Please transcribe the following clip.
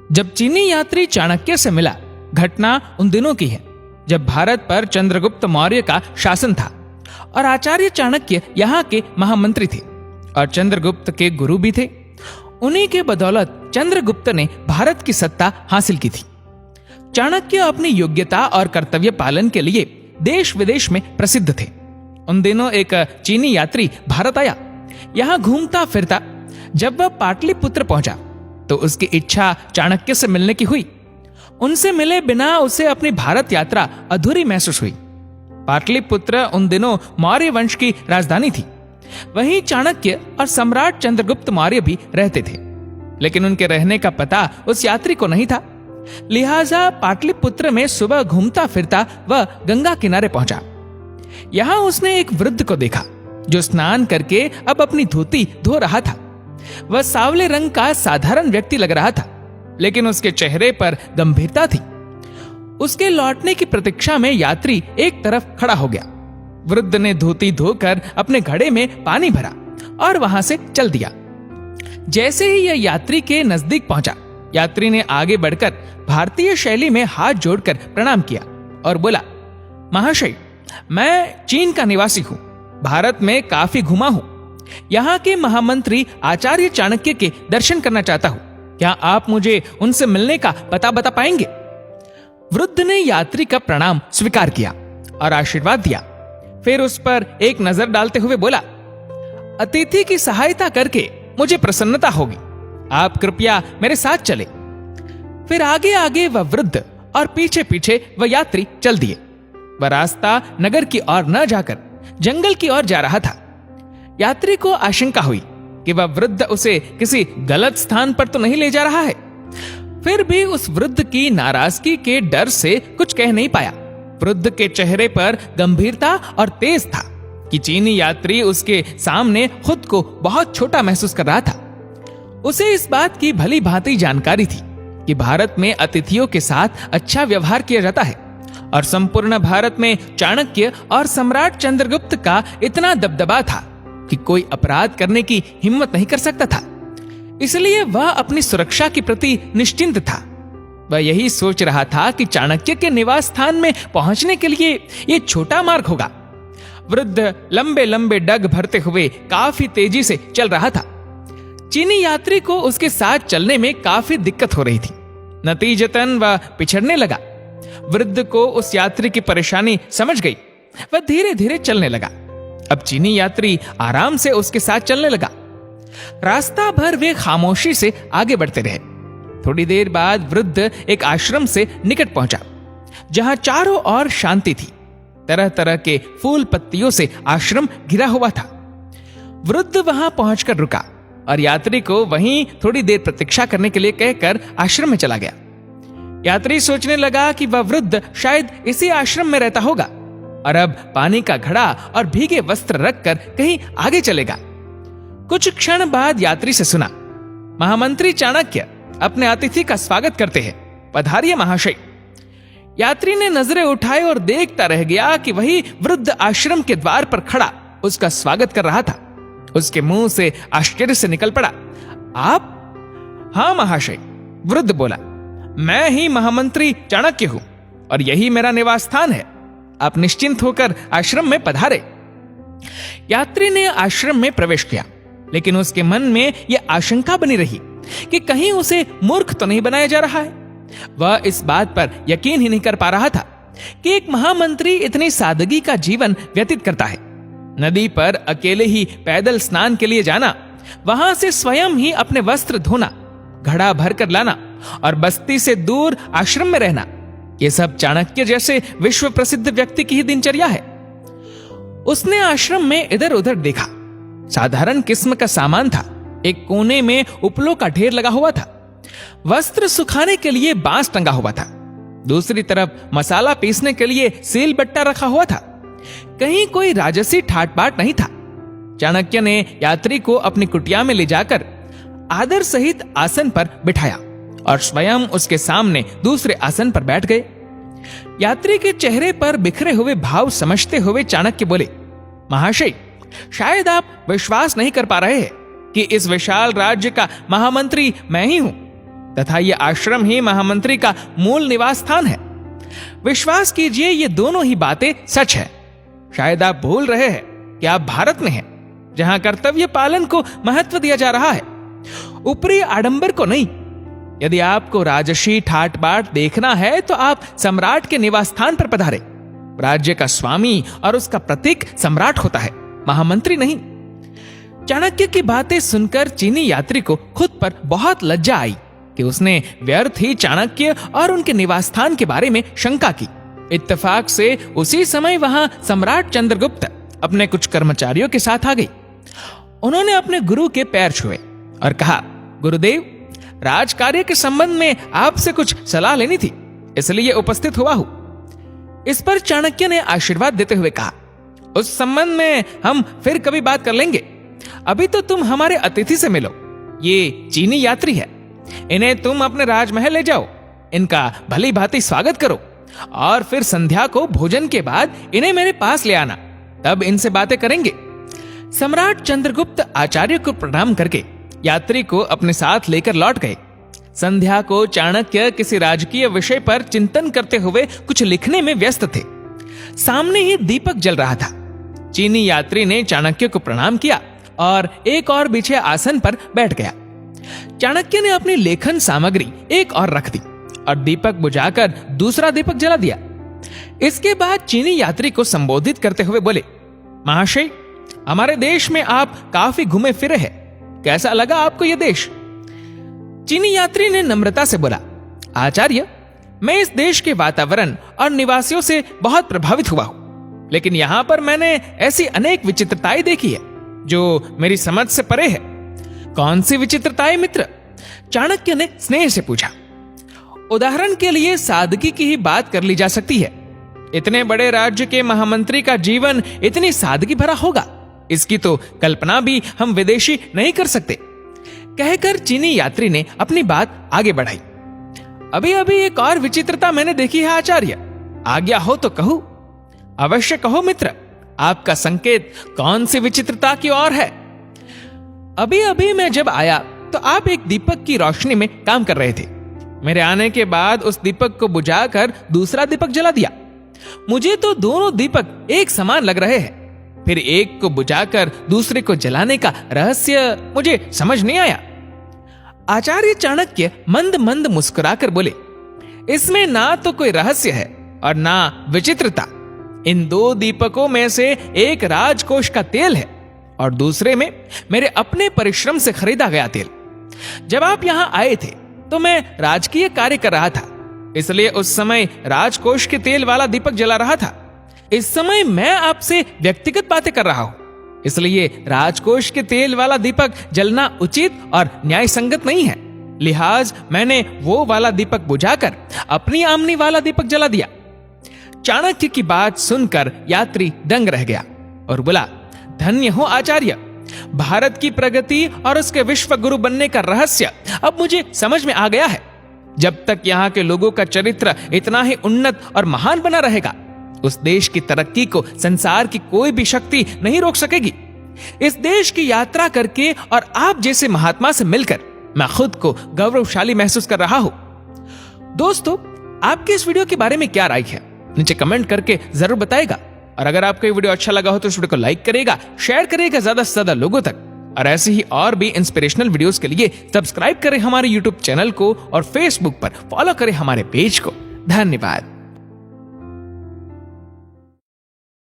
जब चीनी यात्री चाणक्य से मिला, घटना उन दिनों की है जब भारत पर चंद्रगुप्त मौर्य का शासन था और आचार्य चाणक्य यहाँ के महामंत्री थे और चंद्रगुप्त के गुरु भी थे। उन्हीं के बदौलत चंद्रगुप्त ने भारत की सत्ता हासिल की थी। चाणक्य अपनी योग्यता और कर्तव्य पालन के लिए देश विदेश में प्रसिद्ध थे। उन दिनों एक चीनी यात्री भारत आया। यहाँ घूमता फिरता जब वह पाटलिपुत्र पहुंचा तो उसकी इच्छा चाणक्य से मिलने की हुई। उनसे मिले बिना उसे अपनी भारत यात्रा अधूरी महसूस हुई। पाटलिपुत्र उन दिनों मौर्य वंश की राजधानी थी। वहीं चाणक्य और सम्राट चंद्रगुप्त मौर्य भी रहते थे, लेकिन उनके रहने का पता उस यात्री को नहीं था। लिहाजा पाटलिपुत्र में सुबह घूमता फिरता वह गंगा किनारे पहुंचा। यहां उसने एक वृद्ध को देखा जो स्नान करके अब अपनी धोती धो रहा था। वह सांवले रंग का साधारण व्यक्ति लग रहा था, लेकिन उसके चेहरे पर गंभीरता थी। उसके लौटने की प्रतीक्षा में यात्री एक तरफ खड़ा हो गया। वृद्ध ने धोती धोकर अपने घड़े में पानी भरा और वहां से चल दिया। जैसे ही यह यात्री के नजदीक पहुंचा, यात्री ने आगे बढ़कर भारतीय शैली में हाथ जोड़कर प्रणाम किया और बोला, महाशय, मैं चीन का निवासी हूं। भारत में काफी घुमा हूं। यहाँ के महामंत्री आचार्य चाणक्य के दर्शन करना चाहता हूं। क्या आप मुझे उनसे मिलने का पता बता पाएंगे? वृद्ध ने यात्री का प्रणाम स्वीकार किया और आशीर्वाद दिया। फिर उस पर एक नजर डालते हुए बोला, अतिथि की सहायता करके मुझे प्रसन्नता होगी। आप कृपया मेरे साथ चले। फिर आगे आगे वह वृद्ध और पीछे पीछे वह यात्री चल दिए। वह रास्ता नगर की ओर न जाकर जंगल की ओर जा रहा था। यात्री को आशंका हुई कि वह वृद्ध उसे किसी गलत स्थान पर तो नहीं ले जा रहा है। फिर भी उस वृद्ध की नाराजगी के डर से कुछ कह नहीं पाया। वृद्ध के चेहरे पर गंभीरता और तेज था कि चीनी यात्री उसके सामने खुद को बहुत छोटा महसूस कर रहा था। उसे इस बात की भली भांति जानकारी थी कि भारत में अतिथियों के साथ अच्छा व्यवहार किया जाता है और संपूर्ण भारत में चाणक्य और सम्राट चंद्रगुप्त का इतना दबदबा था कि कोई अपराध करने की हिम्मत नहीं कर सकता था। इसलिए वह अपनी सुरक्षा के प्रति निश्चिंत था। वह यही सोच रहा था कि चाणक्य के निवास स्थान में पहुंचने के लिए यह छोटा मार्ग होगा। वृद्ध लंबे लंबे डग भरते हुए काफी तेजी से चल रहा था। चीनी यात्री को उसके साथ चलने में काफी दिक्कत हो रही थी। नतीजतन वह पिछड़ने लगा। वृद्ध को उस यात्री की परेशानी समझ गई। वह धीरे धीरे चलने लगा। अब चीनी यात्री आराम से उसके साथ चलने लगा। रास्ता भर वे खामोशी से आगे बढ़ते रहे। थोड़ी देर बाद वृद्ध एक आश्रम से निकट पहुंचा, जहां चारों ओर शांति थी। तरह तरह के फूल पत्तियों से आश्रम घिरा हुआ था। वृद्ध वहां पहुंचकर रुका और यात्री को वहीं थोड़ी देर प्रतीक्षा करने के लिए कहकर आश्रम में चला गया। यात्री सोचने लगा कि वह वृद्ध शायद इसी आश्रम में रहता होगा और अब पानी का घड़ा और भीगे वस्त्र रखकर कहीं आगे चलेगा। कुछ क्षण बाद यात्री से सुना, महामंत्री चाणक्य अपने अतिथि का स्वागत करते हैं। पधारिए महाशय। यात्री ने नजरें उठाई और देखता रह गया कि वही वृद्ध आश्रम के द्वार पर खड़ा उसका स्वागत कर रहा था। उसके मुंह से आश्चर्य से निकल पड़ा, आप? हां महाशय, वृद्ध बोला, मैं ही महामंत्री चाणक्य हूं और यही मेरा निवास स्थान है। आप निश्चिंत होकर आश्रम में पधारे। यात्री ने आश्रम में प्रवेश किया, लेकिन उसके मन में यह आशंका बनी रही कि कहीं उसे मूर्ख तो नहीं बनाया जा रहा है। वह इस बात पर यकीन ही नहीं कर पा रहा था कि एक महामंत्री इतनी सादगी का जीवन व्यतीत करता है। नदी पर अकेले ही पैदल स्नान के लिए जाना, वहां से स्वयं ही अपने वस्त्र धोना, घड़ा भरकर लाना और बस्ती से दूर आश्रम में रहना, यह सब चाणक्य जैसे विश्व प्रसिद्ध व्यक्ति की ही दिनचर्या है। उसने आश्रम में इधर उधर देखा। साधारण किस्म का सामान था। एक कोने में उपलों का ढेर लगा हुआ था। वस्त्र सुखाने के लिए बांस टंगा हुआ था। दूसरी तरफ मसाला पीसने के लिए सील बट्टा रखा हुआ था। कहीं कोई राजसी ठाट बाट नहीं था। चाणक्य ने यात्री को अपनी कुटिया में ले जाकर आदर सहित आसन पर बिठाया और स्वयं उसके सामने दूसरे आसन पर बैठ गए। यात्री के चेहरे पर बिखरे हुए भाव समझते हुए चाणक्य बोले, महाशय, शायद आप विश्वास नहीं कर पा रहे हैं कि इस विशाल राज्य का महामंत्री मैं ही हूं तथा ये आश्रम ही महामंत्री का मूल निवास स्थान है। विश्वास कीजिए, ये दोनों ही बातें सच है। शायद आप भूल रहे हैं कि आप भारत में हैं, जहां कर्तव्य पालन को महत्व दिया जा रहा है, ऊपरी आडंबर को नहीं। यदि आपको राजसी ठाट बाट देखना है तो आप सम्राट के निवास स्थान पर पधारे। राज्य का स्वामी और उसका प्रतीक सम्राट होता है, महामंत्री नहीं। चाणक्य की बातें सुनकर चीनी यात्री को खुद पर बहुत लज्जा आई कि उसने व्यर्थ ही चाणक्य और उनके निवास स्थान के बारे में शंका की। इत्तेफाक से उसी समय वहां सम्राट चंद्रगुप्त अपने कुछ कर्मचारियों के साथ आ गई। उन्होंने अपने गुरु के पैर छुए और कहा, गुरुदेव, राजकार्य के संबंध में आपसे कुछ सलाह लेनी थी, इसलिए उपस्थित हुआ हूं। इस पर चाणक्य ने आशीर्वाद देते हुए कहा, उस संबंध में हम फिर कभी बात कर लेंगे। अभी तो तुम हमारे अतिथि से मिलो। ये चीनी यात्री है, इन्हें तुम अपने राजमहल ले जाओ, इनका भली भांति स्वागत करो और फिर संध्या को भोजन के बाद इन्हें मेरे पास ले आना, तब इनसे बातें करेंगे। सम्राट चंद्रगुप्त आचार्य को प्रणाम करके यात्री को अपने साथ लेकर लौट गए। संध्या को चाणक्य किसी राजकीय विषय पर चिंतन करते हुए कुछ लिखने में व्यस्त थे। सामने ही दीपक जल रहा था। चीनी यात्री ने चाणक्य को प्रणाम किया और एक और पीछे आसन पर बैठ गया। चाणक्य ने अपनी लेखन सामग्री एक और रख दी और दीपक बुझाकर दूसरा दीपक जला दिया। इसके बाद चीनी यात्री को संबोधित करते हुए बोले, महाशय, हमारे देश में आप काफी घूमे फिरे हैं, कैसा लगा आपको यह देश? चीनी यात्री ने नम्रता से बोला, आचार्य, मैं इस देश के वातावरण और निवासियों से बहुत प्रभावित हुआ हूं, लेकिन यहां पर मैंने ऐसी अनेक विचित्रताएं देखी है जो मेरी समझ से परे है। कौन सी विचित्रताएं मित्र? चाणक्य ने स्नेह से पूछा। उदाहरण के लिए सादगी की ही बात कर ली जा सकती है। इतने बड़े राज्य के महामंत्री का जीवन इतनी सादगी भरा होगा, इसकी तो कल्पना भी हम विदेशी नहीं कर सकते। कहकर चीनी यात्री ने अपनी बात आगे बढ़ाई। अभी अभी एक और विचित्रता मैंने देखी है आचार्य, आज्ञा हो तो कहूं। अवश्य कहो मित्र, आपका संकेत कौन सी विचित्रता की ओर है? अभी अभी मैं जब आया तो आप एक दीपक की रोशनी में काम कर रहे थे। मेरे आने के बाद उस दीपक को बुझाकर दूसरा दीपक जला दिया। मुझे तो दोनों दीपक एक समान लग रहे हैं। फिर एक को बुझाकर दूसरे को जलाने का रहस्य मुझे समझ नहीं आया। आचार्य चाणक्य मंद मंद मुस्कुराकर बोले, इसमें ना तो कोई रहस्य है और ना विचित्रता। इन दो दीपकों में से एक राजकोष का तेल है और दूसरे में मेरे अपने परिश्रम से खरीदा गया तेल। जब आप यहां आए थे तो मैं राजकीय कार्य कर रहा था, इसलिए उस समय राजकोष के तेल वाला दीपक जला रहा था। इस समय मैं आपसे व्यक्तिगत बातें कर रहा हूं, इसलिए राजकोष के तेल वाला दीपक जलना उचित और न्याय संगत नहीं है। लिहाज मैंने वो वाला दीपक बुझाकर अपनी आमनी वाला दीपक जला दिया। चाणक्य की बात सुनकर यात्री दंग रह गया और बोला, धन्य हो आचार्य, भारत की प्रगति और उसके विश्व गुरु बनने का रहस्य अब मुझे समझ में आ गया है। जब तक यहाँ के लोगों का चरित्र इतना ही उन्नत और महान बना रहेगा, उस देश की तरक्की को संसार की कोई भी शक्ति नहीं रोक सकेगी। इस देश की यात्रा करके और आप जैसे महात्मा से मिलकर मैं खुद को गौरवशाली महसूस कर रहा हूं। दोस्तों, आपके इस वीडियो के बारे में क्या राय है, नीचे कमेंट करके जरूर बताएगा। और अगर आपको ये वीडियो अच्छा लगा हो तो इस वीडियो को लाइक करेगा, शेयर करेगा ज्यादा से ज्यादा लोगों तक। और ऐसे ही और भी इंस्पिरेशनल वीडियोस के लिए सब्सक्राइब करें हमारे यूट्यूब चैनल को और फेसबुक पर फॉलो करें हमारे पेज को। धन्यवाद।